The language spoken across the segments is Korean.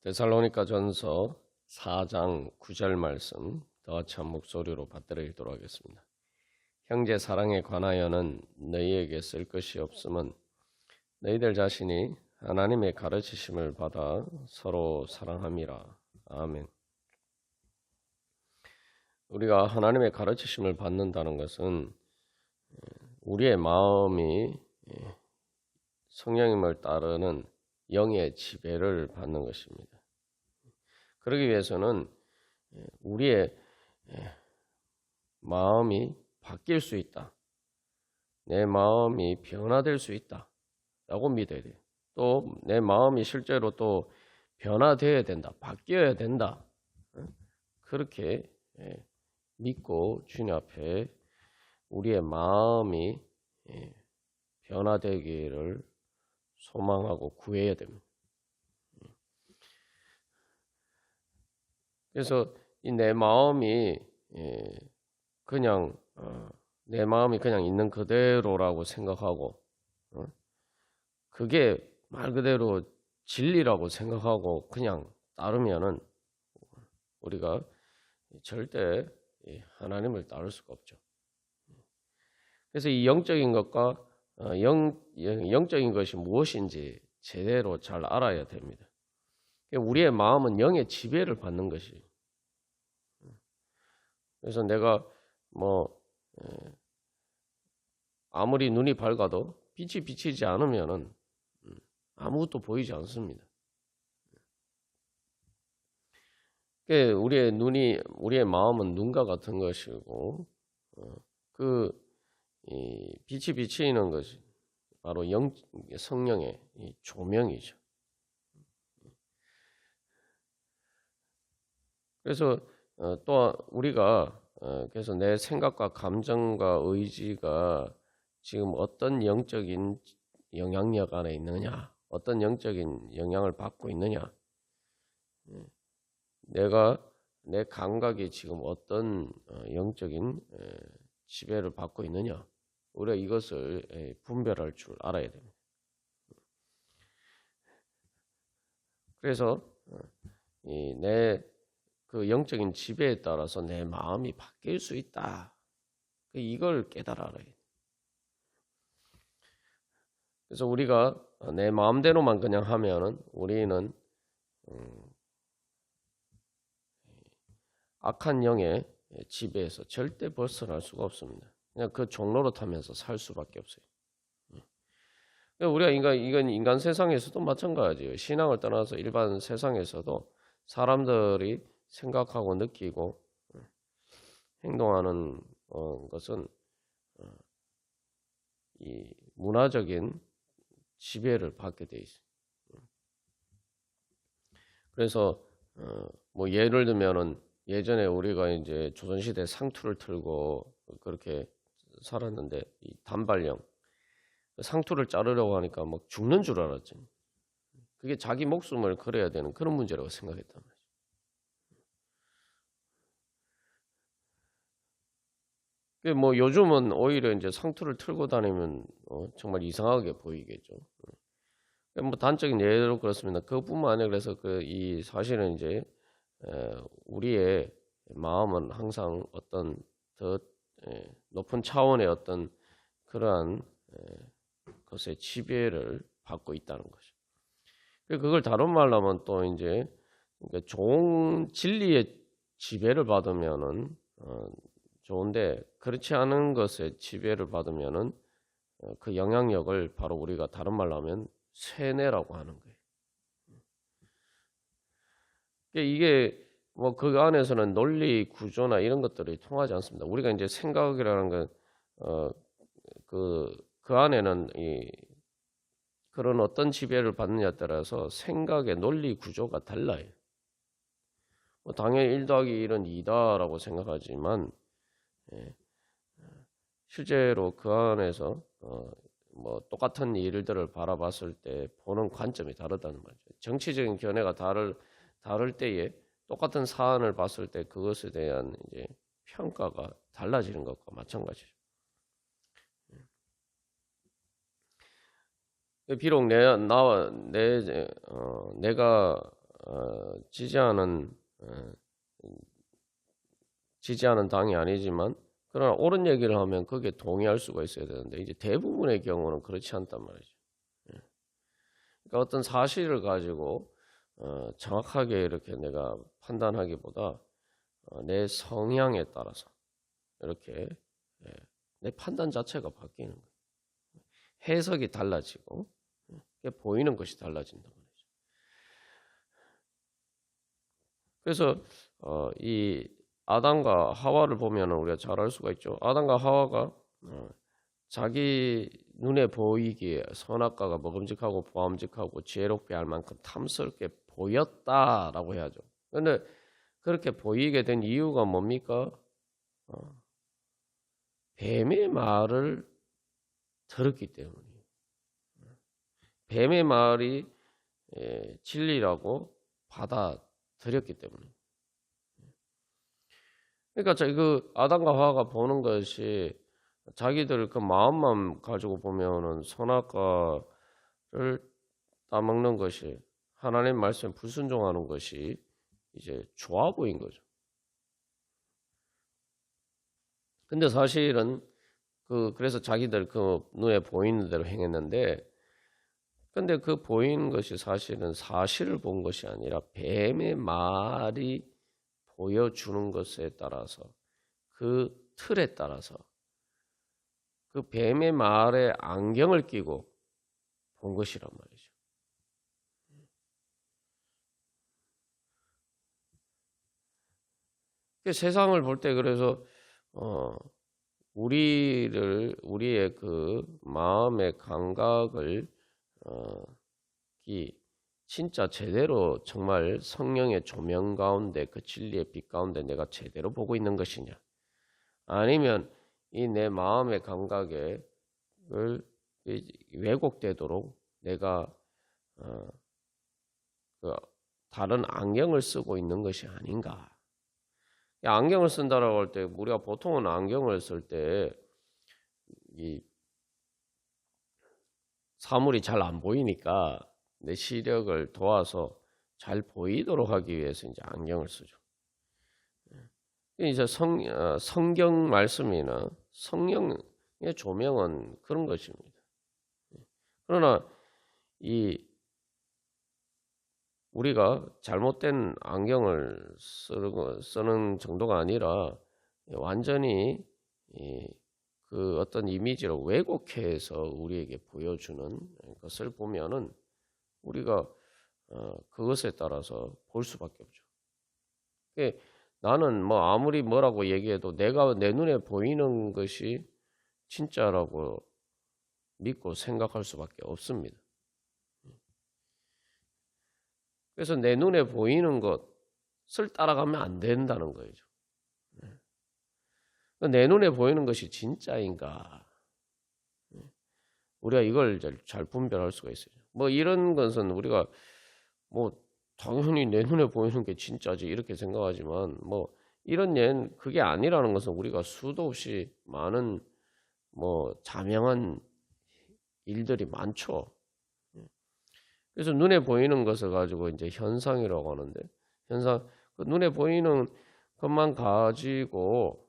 데살로니가 전서 4장 9절 말씀 더 같이 한 목소리로 받들어 읽도록 하겠습니다. 형제 사랑에 관하여는 너희에게 쓸 것이 없음은 너희들 자신이 하나님의 가르치심을 받아 서로 사랑함이라. 아멘. 우리가 하나님의 가르치심을 받는다는 것은 우리의 마음이 성령님을 따르는 영의 지배를 받는 것입니다. 그러기 위해서는 우리의 마음이 바뀔 수 있다. 내 마음이 변화될 수 있다. 라고 믿어야 돼요. 또 내 마음이 실제로 또 변화되어야 된다. 바뀌어야 된다. 그렇게 믿고 주님 앞에 우리의 마음이 변화되기를 소망하고 구해야 됩니다. 그래서 이 내 마음이 그냥 내 마음이 그냥 있는 그대로라고 생각하고 그게 말 그대로 진리라고 생각하고 그냥 따르면은 우리가 절대 하나님을 따를 수가 없죠. 그래서 이 영적인 것과 영적인 것이 무엇인지 제대로 잘 알아야 됩니다. 우리의 마음은 영의 지배를 받는 것이에요. 그래서 내가 아무리 눈이 밝아도 빛이 비치지 않으면은 아무것도 보이지 않습니다. 우리의 마음은 눈과 같은 것이고 빛이 비치는 것이 바로 성령의 조명이죠. 그래서 또 우리가 그래서 내 생각과 감정과 의지가 지금 어떤 영적인 영향력 안에 있느냐, 어떤 영적인 영향을 받고 있느냐, 내 감각이 지금 어떤 영적인 지배를 받고 있느냐, 우리가 이것을 분별할 줄 알아야 됩니다. 그래서 그 영적인 지배에 따라서 내 마음이 바뀔 수 있다. 이걸 깨달아야 돼. 그래서 우리가 내 마음대로만 그냥 하면은 우리는 악한 영의 지배에서 절대 벗어날 수가 없습니다. 그냥 그 종로로 타면서 살 수밖에 없어요. 우리가 이건 인간 세상에서도 마찬가지예요. 신앙을 떠나서 일반 세상에서도 사람들이 생각하고 느끼고 행동하는 것은 이 문화적인 지배를 받게 돼 있어요. 그래서 예를 들면은 예전에 우리가 이제 조선시대 상투를 틀고 그렇게 살았는데 이 단발령 상투를 자르려고 하니까 막 죽는 줄 알았죠. 그게 자기 목숨을 걸어야 되는 그런 문제라고 생각했단 말이에요. 요즘은 오히려 이제 상투를 틀고 다니면 정말 이상하게 보이겠죠. 단적인 예로 그렇습니다. 그뿐만 아니라 그래서 이 사실은 이제 우리의 마음은 항상 어떤 더 높은 차원의 어떤 그러한 것의 지배를 받고 있다는 것이죠. 그걸 다른 말로 하면 또 이제 그러니까 좋은 진리의 지배를 받으면은 좋은데 그렇지 않은 것에 지배를 받으면은 그 영향력을 바로 우리가 다른 말로 하면 세뇌라고 하는 거예요. 이게 그 안에서는 논리 구조나 이런 것들이 통하지 않습니다. 우리가 이제 생각이라는 건 그 안에는 그런 어떤 지배를 받느냐에 따라서 생각의 논리 구조가 달라요. 당연히 1 더하기 1은 2다라고 생각하지만 실제로 그 안에서 똑같은 일들을 바라봤을 때 보는 관점이 다르다는 말이죠. 정치적인 견해가 다를 때에 똑같은 사안을 봤을 때 그것에 대한 이제 평가가 달라지는 것과 마찬가지죠. 비록 내가 지지하는 당이 아니지만 그러나 옳은 얘기를 하면 거기에 동의할 수가 있어야 되는데 이제 대부분의 경우는 그렇지 않단 말이죠. 그러니까 어떤 사실을 가지고 정확하게 이렇게 내가 판단하기보다 내 성향에 따라서 이렇게 내 판단 자체가 바뀌는 거예요. 해석이 달라지고 보이는 것이 달라진단 말이죠. 그래서 이 아담과 하와를 보면 우리가 잘 알 수가 있죠. 아담과 하와가 자기 눈에 보이기에 선악과가 먹음직하고 보암직하고 지혜롭게 할 만큼 탐스럽게 보였다라고 해야죠. 그런데 그렇게 보이게 된 이유가 뭡니까? 뱀의 말을 들었기 때문이에요. 뱀의 말이 진리라고 받아들였기 때문에. 그러니까 그 아담과 하와가 보는 것이 자기들 그 마음만 가지고 보면은 선악과를 따먹는 것이 하나님 말씀에 불순종하는 것이 이제 좋아 보인 거죠. 근데 사실은 그래서 자기들 그 눈에 보이는 대로 행했는데, 근데 그 보이는 것이 사실은 사실을 본 것이 아니라 뱀의 말이 보여주는 것에 따라서 그 틀에 따라서 그 뱀의 말에 안경을 끼고 본 것이란 말이죠. 세상을 볼 때 그래서 우리의 그 마음의 감각을 진짜 제대로 정말 성령의 조명 가운데 그 진리의 빛 가운데 내가 제대로 보고 있는 것이냐, 아니면 이 내 마음의 감각을 왜곡되도록 내가 그 다른 안경을 쓰고 있는 것이 아닌가. 안경을 쓴다라고 할 때 우리가 보통은 안경을 쓸 때 이 사물이 잘 안 보이니까 내 시력을 도와서 잘 보이도록 하기 위해서 이제 안경을 쓰죠. 이제 성경 말씀이나 성령의 조명은 그런 것입니다. 그러나 우리가 잘못된 안경을 쓰는 정도가 아니라 완전히 그 어떤 이미지를 왜곡해서 우리에게 보여주는 것을 보면은 우리가 그것에 따라서 볼 수밖에 없죠. 나는 뭐 아무리 뭐라고 얘기해도 내가 내 눈에 보이는 것이 진짜라고 믿고 생각할 수밖에 없습니다. 그래서 내 눈에 보이는 것을 따라가면 안 된다는 거죠. 내 눈에 보이는 것이 진짜인가? 우리가 이걸 잘 분별할 수가 있어요. 뭐 이런 것은 우리가 뭐 당연히 내 눈에 보이는 게 진짜지 이렇게 생각하지만 뭐 이런 예는 그게 아니라는 것은 우리가 수도 없이 많은 뭐 자명한 일들이 많죠. 그래서 눈에 보이는 것을 가지고 이제 현상이라고 하는데, 그 눈에 보이는 것만 가지고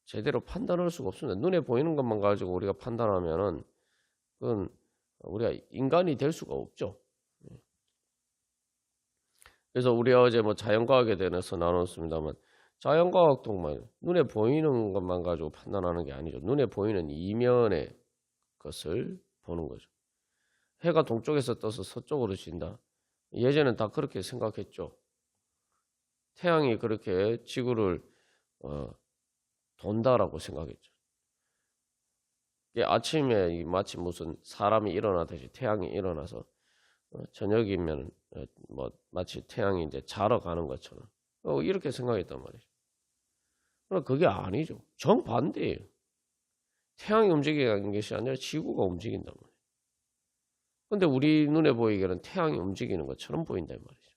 제대로 판단할 수가 없습니다. 눈에 보이는 것만 가지고 우리가 판단하면은 그건 우리가 인간이 될 수가 없죠. 그래서 우리가 어제 뭐 자연과학에 대해서 나눴습니다만, 자연과학도 눈에 보이는 것만 가지고 판단하는 게 아니죠. 눈에 보이는 이면의 것을 보는 거죠. 해가 동쪽에서 떠서 서쪽으로 진다. 예전엔 다 그렇게 생각했죠. 태양이 그렇게 지구를 돈다라고 생각했죠. 아침에 마치 무슨 사람이 일어나듯이 태양이 일어나서 저녁이면 뭐 마치 태양이 이제 자러 가는 것처럼 이렇게 생각했단 말이죠. 그러나 그게 아니죠. 정반대예요. 태양이 움직이는 것이 아니라 지구가 움직인단 말이에요. 그런데 우리 눈에 보이기에는 태양이 움직이는 것처럼 보인단 말이죠.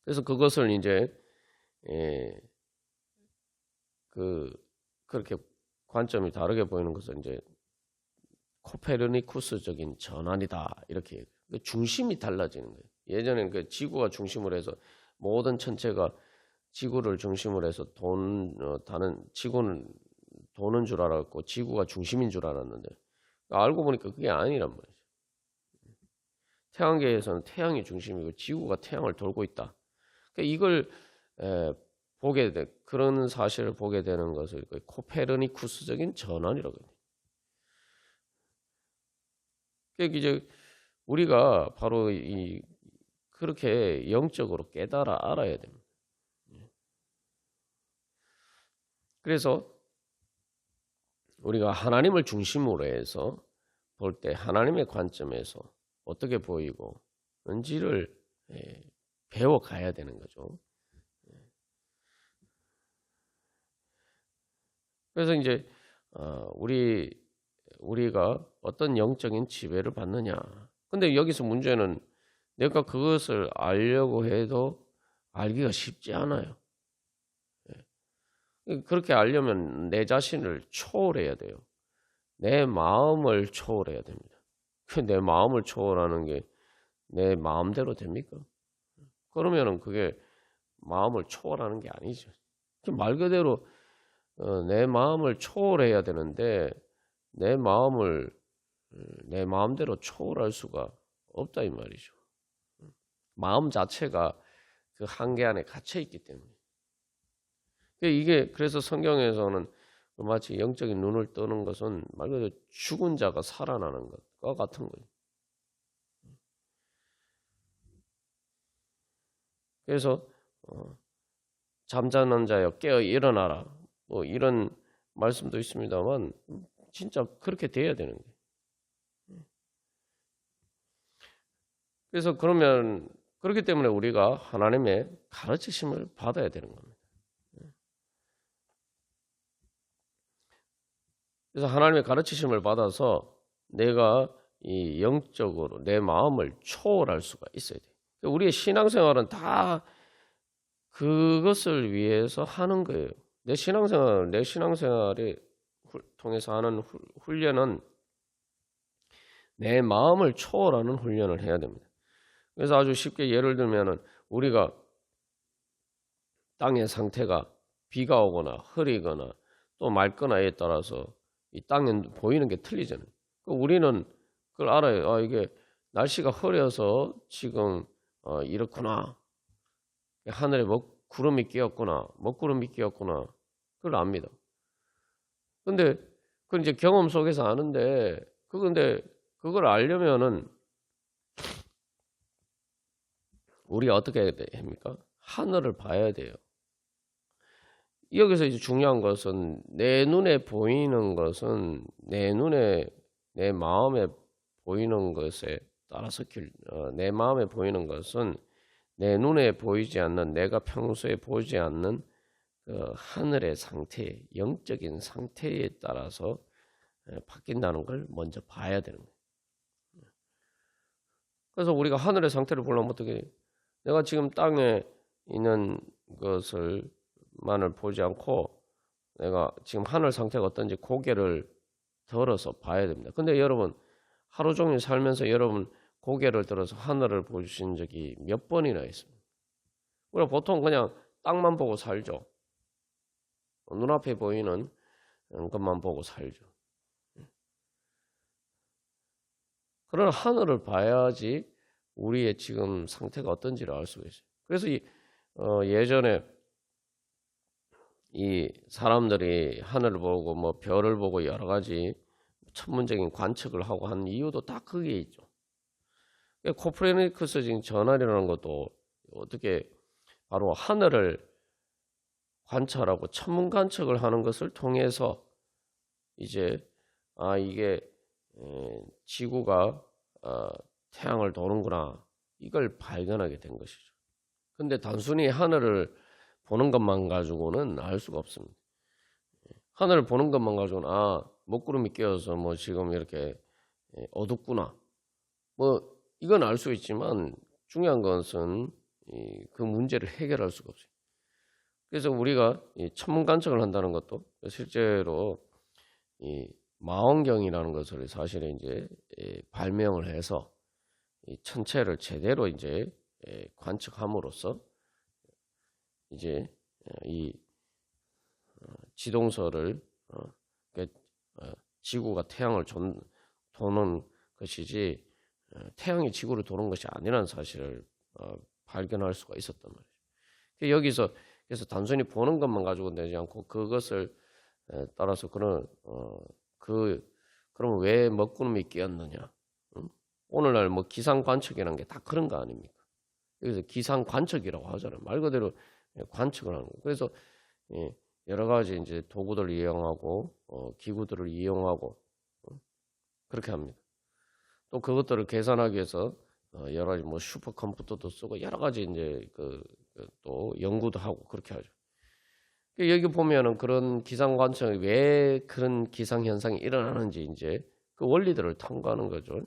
그래서 그것을 이제 그렇게 관점이 다르게 보이는 것은 이제 코페르니쿠스적인 전환이다 이렇게 그 중심이 달라지는 거예요. 예전에는 그 지구가 중심으로 해서 모든 천체가 지구를 중심으로 해서 다른 지구는 도는 줄 알았고 지구가 중심인 줄 알았는데 알고 보니까 그게 아니란 말이죠. 태양계에서는 태양이 중심이고 지구가 태양을 돌고 있다. 그러니까 이걸 보게 돼 그런 사실을 보게 되는 것을 코페르니쿠스적인 전환이라고 해요. 그러니까 이제 우리가 바로 그렇게 영적으로 깨달아 알아야 됩니다. 그래서 우리가 하나님을 중심으로 해서 볼 때 하나님의 관점에서 어떻게 보이고 은지를 배워가야 되는 거죠. 그래서 이제 우리가 어떤 영적인 지배를 받느냐. 근데 여기서 문제는 내가 그것을 알려고 해도 알기가 쉽지 않아요. 그렇게 알려면 내 자신을 초월해야 돼요. 내 마음을 초월해야 됩니다. 내 마음을 초월하는 게 내 마음대로 됩니까? 그러면은 그게 마음을 초월하는 게 아니죠. 말 그대로 내 마음을 초월해야 되는데 내 마음을 내 마음대로 초월할 수가 없다 이 말이죠. 마음 자체가 그 한계 안에 갇혀 있기 때문에. 이게 그래서 성경에서는 마치 영적인 눈을 뜨는 것은 말 그대로 죽은 자가 살아나는 것과 같은 거예요. 그래서 잠자는 자여 깨어 일어나라. 뭐 이런 말씀도 있습니다만 진짜 그렇게 돼야 되는 거예요. 그래서 그러면 그렇기 때문에 우리가 하나님의 가르치심을 받아야 되는 겁니다. 그래서 하나님의 가르치심을 받아서 내가 이 영적으로 내 마음을 초월할 수가 있어야 돼요. 우리의 신앙생활은 다 그것을 위해서 하는 거예요. 내 신앙생활을 통해서 하는 훈련은 내 마음을 초월하는 훈련을 해야 됩니다. 그래서 아주 쉽게 예를 들면은 우리가 땅의 상태가 비가 오거나 흐리거나 또 맑거나에 따라서 이 땅에 보이는 게 틀리잖아요. 우리는 그걸 알아요. 이게 날씨가 흐려서 지금 이렇구나. 하늘에 구름이 끼었구나. 먹구름이 끼었구나. 그걸 압니다. 근데 그건 이제 경험 속에서 아는데 근데 그걸 알려면은 우리가 어떻게 해야 됩니까? 하늘을 봐야 돼요. 여기서 이제 중요한 것은 내 눈에 보이는 것은 내 마음에 보이는 것에 따라서 내 마음에 보이는 것은 내 눈에 보이지 않는 내가 평소에 보지 않는 그 하늘의 상태, 영적인 상태에 따라서 바뀐다는 걸 먼저 봐야 되는 거예요. 그래서 우리가 하늘의 상태를 보려면 어떻게 해요? 내가 지금 땅에 있는 것을만을 보지 않고 내가 지금 하늘 상태가 어떤지 고개를 들어서 봐야 됩니다. 근데 여러분 하루 종일 살면서 여러분 고개를 들어서 하늘을 보신 적이 몇 번이나 있습니다. 우리가 보통 그냥 땅만 보고 살죠. 눈앞에 보이는 것만 보고 살죠. 그러나 하늘을 봐야지 우리의 지금 상태가 어떤지를 알 수가 있어요. 그래서 예전에 이 사람들이 하늘을 보고 뭐 별을 보고 여러 가지 천문적인 관측을 하고 하는 이유도 다 그게 있죠. 코페르니쿠스적인 전환이라는 것도 어떻게 바로 하늘을 관찰하고 천문 관측을 하는 것을 통해서 이제 이게 지구가 태양을 도는구나 이걸 발견하게 된 것이죠. 근데 단순히 하늘을 보는 것만 가지고는 알 수가 없습니다. 하늘을 보는 것만 가지고는 먹구름이 끼어서 뭐 지금 이렇게 어둡구나 뭐 이건 알 수 있지만 중요한 것은 그 문제를 해결할 수가 없어요. 그래서 우리가 천문 관측을 한다는 것도 실제로 이 망원경이라는 것을 사실은 이제 발명을 해서 이 천체를 제대로 이제 관측함으로써 이제 이 지동설을 지구가 태양을 도는 것이지 태양이 지구를 도는 것이 아니라는 사실을 발견할 수가 있었단 말이죠. 여기서 그래서 단순히 보는 것만 가지고 되지 않고 그것을 따라서 그러면 왜 먹구름이 끼었느냐? 오늘날 뭐 기상 관측이라는 게 다 그런 거 아닙니까? 여기서 기상 관측이라고 하잖아요. 말 그대로 관측을 하는 거예요. 그래서 여러 가지 이제 도구들을 이용하고 기구들을 이용하고 그렇게 합니다. 또 그것들을 계산하기 위해서 여러 가지 뭐 슈퍼컴퓨터도 쓰고 여러 가지 이제 또 연구도 하고 그렇게 하죠. 여기 보면은 그런 기상 관측이 왜 그런 기상 현상이 일어나는지 이제 그 원리들을 탐구하는 거죠.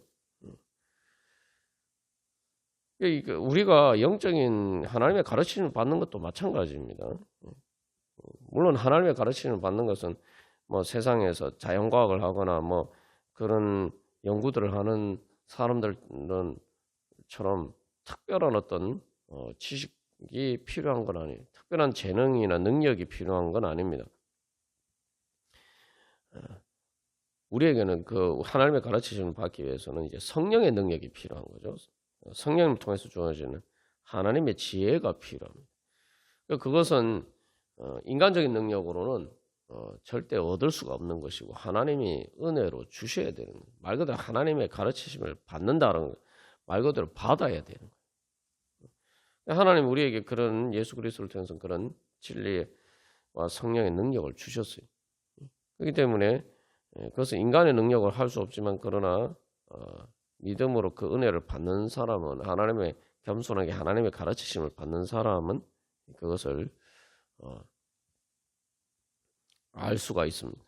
우리가 영적인 하나님의 가르침을 받는 것도 마찬가지입니다. 물론 하나님의 가르침을 받는 것은 뭐 세상에서 자연과학을 하거나 뭐 그런 연구들을 하는 사람들처럼 특별한 어떤 지식이 필요한 건 아니에요. 특별한 재능이나 능력이 필요한 건 아닙니다. 우리에게는 그 하나님의 가르침을 받기 위해서는 이제 성령의 능력이 필요한 거죠. 성령을 통해서 주어지는 하나님의 지혜가 필요합니다. 그것은 인간적인 능력으로는 절대 얻을 수가 없는 것이고 하나님이 은혜로 주셔야 되는 거예요. 말 그대로 하나님의 가르치심을 받는다는 거, 말 그대로 받아야 되는 거예요. 하나님 우리에게 그런 예수 그리스도를 통해서 그런 진리와 성령의 능력을 주셨어요. 그렇기 때문에 그것은 인간의 능력을 할 수 없지만 그러나 믿음으로 그 은혜를 받는 사람은 하나님의 겸손하게 하나님의 가르치심을 받는 사람은 그것을 알 수가 있습니다.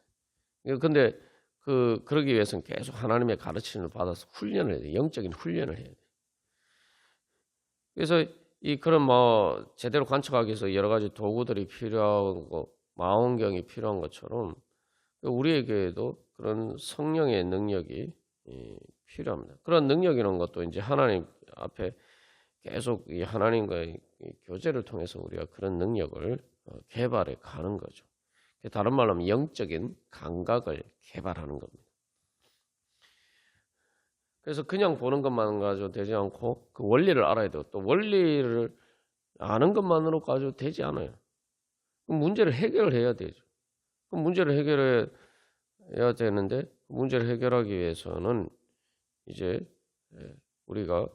근데 그러기 위해서는 계속 하나님의 가르침을 받아서 훈련을 해야 돼요. 영적인 훈련을 해야 돼요. 그래서 그런 뭐 제대로 관측하기 위해서 여러 가지 도구들이 필요하고 망원경이 필요한 것처럼 우리에게도 그런 성령의 능력이 필요합니다. 그런 능력이라는 것도 이제 하나님 앞에 계속 이 하나님과의 교제를 통해서 우리가 그런 능력을 개발해 가는 거죠. 다른 말로 하면 영적인 감각을 개발하는 겁니다. 그래서 그냥 보는 것만 가지고 되지 않고 그 원리를 알아야 되고 또 원리를 아는 것만으로 가지고 되지 않아요. 문제를 해결해야 되죠. 그 문제를 해결해야 되는데 문제를 해결하기 위해서는 이제 우리가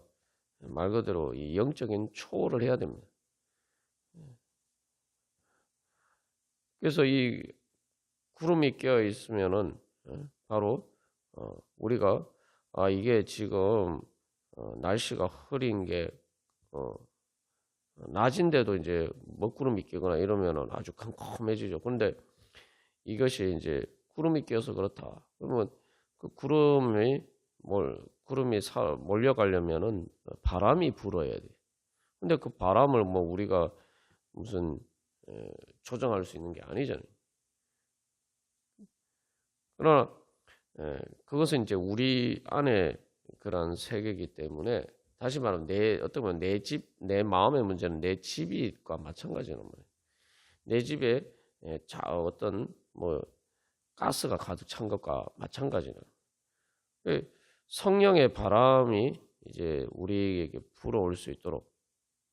말 그대로 이 영적인 초월을 해야 됩니다. 그래서 이 구름이 끼어 있으면은 바로 우리가 이게 지금 날씨가 흐린 게 낮인데도 이제 먹구름이 끼거나 이러면은 아주 컴컴해지죠. 그런데 이것이 이제 구름이 끼어서 그렇다. 그러면 그 구름이 몰려가려면은 바람이 불어야 돼. 근데 그 바람을 뭐 우리가 무슨 조정할 수 있는 게 아니잖아요. 그러나 그것은 이제 우리 안에 그런 세계이기 때문에 다시 말하면 어떻게 보면 내 마음의 문제는 내 집과 마찬가지란 말이에요. 내 집에 어떤 뭐 가스가 가득 찬 것과 마찬가지는 성령의 바람이 이제 우리에게 불어올 수 있도록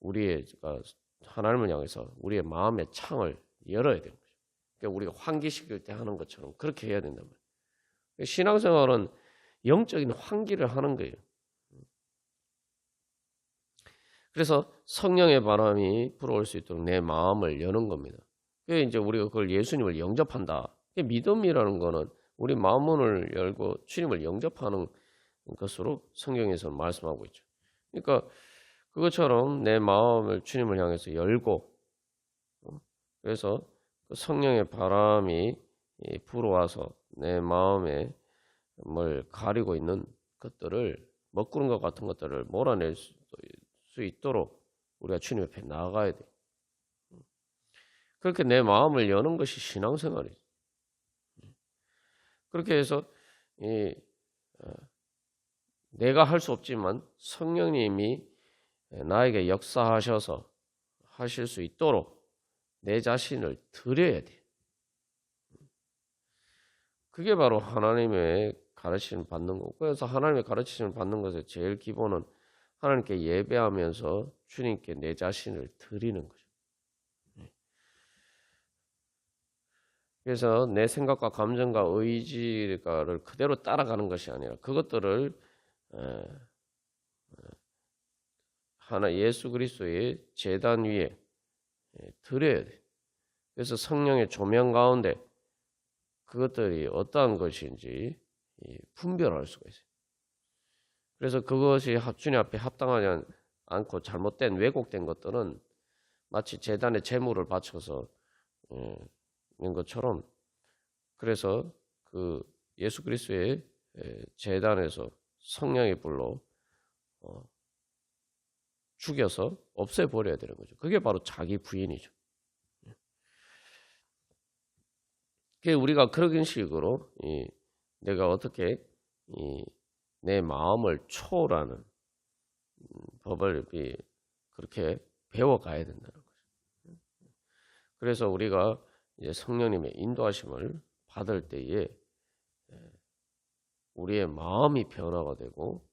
우리가 하나님을 향해서 우리의 마음의 창을 열어야 되는 거죠. 그러니까 우리가 환기시킬 때 하는 것처럼 그렇게 해야 된단 말이에요. 신앙생활은 영적인 환기를 하는 거예요. 그래서 성령의 바람이 불어올 수 있도록 내 마음을 여는 겁니다. 그게 이제 우리가 그걸 예수님을 영접한다. 믿음이라는 거는 우리 마음문을 열고 주님을 영접하는 것으로 성경에서 말씀하고 있죠. 그러니까 그것처럼 내 마음을 주님을 향해서 열고 그래서 그 성령의 바람이 불어와서 내 마음에 뭘 가리고 있는 것들을 먹구름과 같은 것들을 몰아낼 수 있도록 우리가 주님 앞에 나아가야 돼. 그렇게 내 마음을 여는 것이 신앙생활이죠. 그렇게 해서 내가 할 수 없지만 성령님이 나에게 역사하셔서 하실 수 있도록 내 자신을 드려야 돼. 그게 바로 하나님의 가르침을 받는 거고, 그래서 하나님의 가르침을 받는 것의 제일 기본은 하나님께 예배하면서 주님께 내 자신을 드리는 거죠. 그래서 내 생각과 감정과 의지를 그대로 따라가는 것이 아니라 그것들을 하나 예수 그리스도의 제단 위에 드려야 돼. 그래서 성령의 조명 가운데 그것들이 어떠한 것인지 분별할 수가 있어요. 그래서 그것이 주님 앞에 합당하지 않고 잘못된 왜곡된 것들은 마치 제단에 제물을 바쳐서 있는 것처럼, 그래서 그 예수 그리스도의 제단에서 성령의 불로 죽여서 없애버려야 되는 거죠. 그게 바로 자기 부인이죠. 우리가 그런 식으로 내가 어떻게 내 마음을 초월하는 법을 그렇게 배워가야 된다는 거죠. 그래서 우리가 이제 성령님의 인도하심을 받을 때에 우리의 마음이 변화가 되고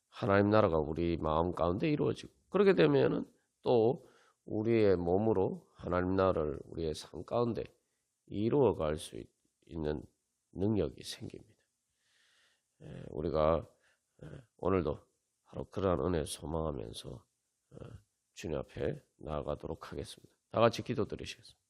하나님 나라가 우리 마음 가운데 이루어지고, 그렇게 되면은 또 우리의 몸으로 하나님 나라를 우리의 삶 가운데 이루어갈 수 있는 능력이 생깁니다. 우리가 오늘도 바로 그러한 은혜를 소망하면서 주님 앞에 나아가도록 하겠습니다. 다 같이 기도드리시겠습니다.